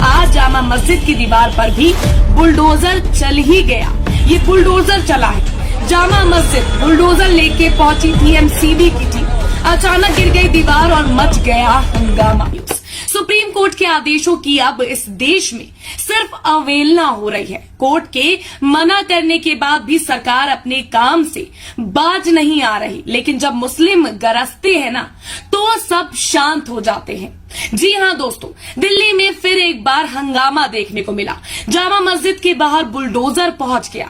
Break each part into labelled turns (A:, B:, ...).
A: आज जामा मस्जिद की दीवार पर भी बुलडोजर चल ही गया। ये बुलडोजर चला है। जामा मस्जिद बुलडोजर लेके पहुंची थी एमसीडी की टीम। अचानक गिर गई दीवार और मच गया हंगामा। सुप्रीम कोर्ट के आदेशों की अब इस देश में सिर्फ अवहेलना हो रही है। कोर्ट के मना करने के बाद भी सरकार अपने काम से बाज नहीं आ रही, लेकिन जब मुस्लिम गरजते हैं ना तो सब शांत हो जाते हैं। जी हां दोस्तों, दिल्ली में फिर एक बार हंगामा देखने को मिला। जामा मस्जिद के बाहर बुलडोजर पहुंच गया।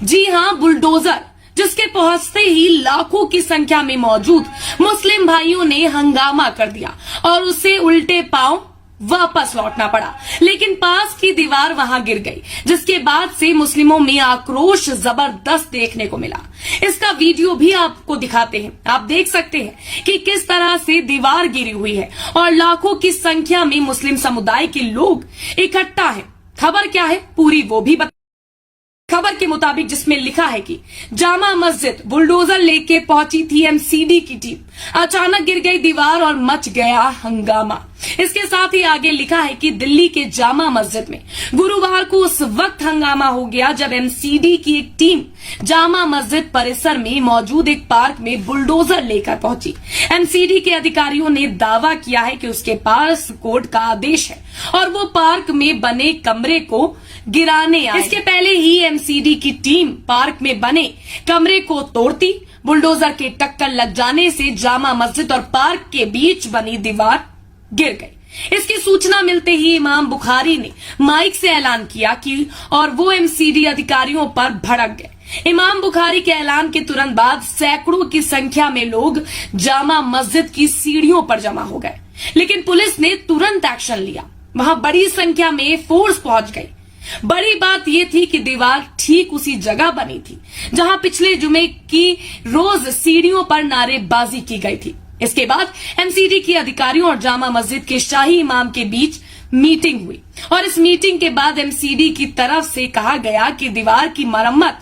A: जी हां, बुलडोजर, जिसके पहुंचते ही लाखों की संख्या में मौजूद मुस्लिम भाइयों ने हंगामा कर दिया और उसे उल्टे पांव वापस लौटना पड़ा। लेकिन पास की दीवार वहां गिर गई, जिसके बाद से मुस्लिमों में आक्रोश जबरदस्त देखने को मिला। इसका वीडियो भी आपको दिखाते हैं। आप देख सकते हैं कि किस तरह से दीवार गिरी हुई है और लाखों की संख्या में मुस्लिम समुदाय के लोग इकट्ठा हैं। खबर क्या है पूरी वो भी खबर के मुताबिक, जिसमें लिखा है कि जामा मस्जिद बुलडोजर लेके पहुंची थी एमसीडी की टीम। अचानक गिर गई दीवार और मच गया हंगामा। इसके साथ ही आगे लिखा है कि दिल्ली के जामा मस्जिद में गुरुवार को उस वक्त हंगामा हो गया जब एमसीडी की एक टीम जामा मस्जिद परिसर में मौजूद एक पार्क में बुलडोजर लेकर पहुंची। एमसीडी के अधिकारियों ने दावा किया है कि उसके पास कोर्ट का आदेश है और वो पार्क में बने कमरे को गिराने आए। इसके पहले ही एमसीडी की टीम पार्क में बने कमरे को तोड़ती। बुलडोजर के टक्कर लग जाने से जामा मस्जिद और पार्क के बीच बनी दीवार गिर गई। इसकी सूचना मिलते ही इमाम बुखारी ने माइक से ऐलान किया कि और वो एमसीडी अधिकारियों पर भड़क गए। इमाम बुखारी के ऐलान के तुरंत बाद सैकड़ों की संख्या में लोग जामा मस्जिद की सीढ़ियों पर जमा हो गए, लेकिन पुलिस ने तुरंत एक्शन लिया। वहां बड़ी संख्या में फोर्स पहुंच गई। बड़ी बात यह थी कि दीवार ठीक उसी जगह बनी थी जहां पिछले जुमे की रोज सीढ़ियों पर नारेबाजी की गई थी। इसके बाद एमसीडी के अधिकारियों और जामा मस्जिद के शाही इमाम के बीच मीटिंग हुई और इस मीटिंग के बाद एमसीडी की तरफ से कहा गया कि दीवार की मरम्मत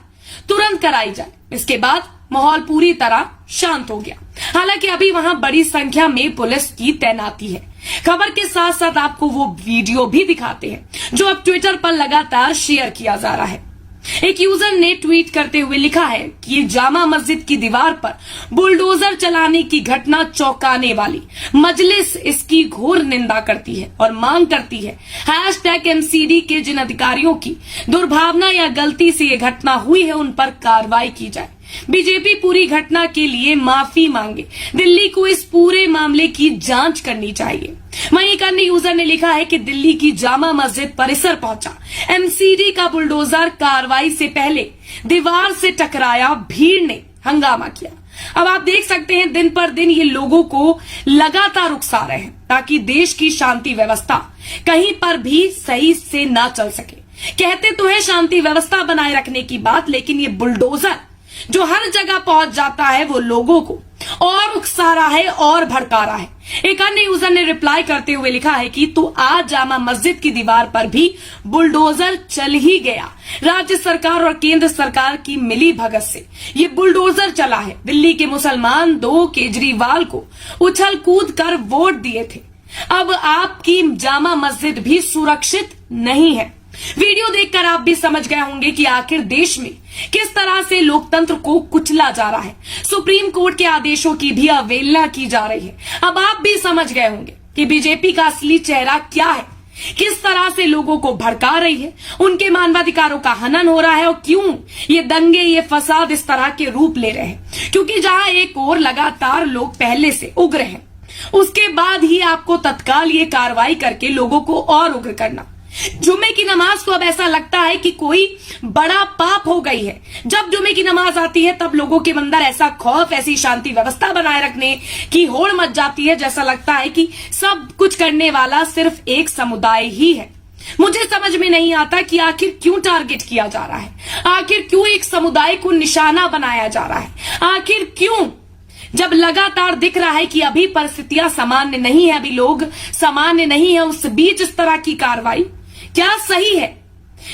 A: तुरंत कराई जाए। इसके बाद माहौल पूरी तरह शांत हो गया। हालांकि अभी वहां बड़ी संख्या में पुलिस की तैनाती है। खबर के साथ साथ आपको वो वीडियो भी दिखाते हैं जो अब ट्विटर पर लगातार शेयर किया जा रहा है। एक यूजर ने ट्वीट करते हुए लिखा है कि जामा मस्जिद की दीवार पर बुलडोजर चलाने की घटना चौंकाने वाली, मजलिस इसकी घोर निंदा करती है और मांग करती है #एमसीडी के जिन अधिकारियों की दुर्भावना या गलती से ये घटना हुई है उन पर कार्रवाई की जाए। बीजेपी पूरी घटना के लिए माफी मांगे। दिल्ली को इस पूरे मामले की जांच करनी चाहिए। वहीं एक अन्य यूजर ने लिखा है कि दिल्ली की जामा मस्जिद परिसर पहुंचा एमसीडी का बुलडोजर, कार्रवाई से पहले दीवार से टकराया, भीड़ ने हंगामा किया। अब आप देख सकते हैं दिन पर दिन ये लोगों को लगातार उकसा रहे हैं ताकि देश की शांति व्यवस्था कहीं पर भी सही से ना चल सके। कहते तो है शांति व्यवस्था बनाए रखने की बात, लेकिन ये बुलडोजर जो हर जगह पहुंच जाता है वो लोगों को और उकसा रहा है और भड़का रहा है। एक अन्य यूजर ने रिप्लाई करते हुए लिखा है कि तो आज जामा मस्जिद की दीवार पर भी बुलडोजर चल ही गया। राज्य सरकार और केंद्र सरकार की मिली भगत से ये बुलडोजर चला है। दिल्ली के मुसलमान 2 केजरीवाल को उछल कूद कर वोट दिए थे। अब आपकी जामा मस्जिद भी सुरक्षित नहीं है। वीडियो देखकर आप भी समझ गए होंगे कि आखिर देश में किस तरह से लोकतंत्र को कुचला जा रहा है। सुप्रीम कोर्ट के आदेशों की भी अवहेलना की जा रही है। अब आप भी समझ गए होंगे कि बीजेपी का असली चेहरा क्या है, किस तरह से लोगों को भड़का रही है, उनके मानवाधिकारों का हनन हो रहा है और क्यों ये दंगे, ये फसाद इस तरह के रूप ले रहे हैं। क्योंकि जहां एक और लगातार लोग पहले से उग्र हैं, उसके बाद ही आपको तत्काल ये कार्रवाई करके लोगों को और उग्र करना। जुमे की नमाज तो अब ऐसा लगता है कि कोई बड़ा पाप हो गई है। जब जुमे की नमाज आती है तब लोगों के अंदर ऐसा खौफ, ऐसी शांति व्यवस्था बनाए रखने की होड़ मच जाती है, जैसा लगता है कि सब कुछ करने वाला सिर्फ एक समुदाय ही है। मुझे समझ में नहीं आता कि आखिर क्यों टारगेट किया जा रहा है, आखिर क्यों एक समुदाय को निशाना बनाया जा रहा है, आखिर क्यों, जब लगातार दिख रहा है कि अभी परिस्थितियां सामान्य नहीं है, अभी लोग सामान्य नहीं है, उस बीच इस तरह की कार्रवाई क्या सही है?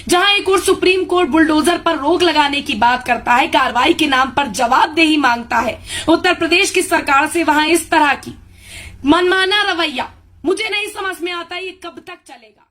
A: जहां एक और सुप्रीम कोर्ट बुलडोजर पर रोक लगाने की बात करता है, कार्रवाई के नाम पर जवाबदेही मांगता है उत्तर प्रदेश की सरकार से, वहां इस तरह की मनमाना रवैया मुझे नहीं समझ में आता ये कब तक चलेगा।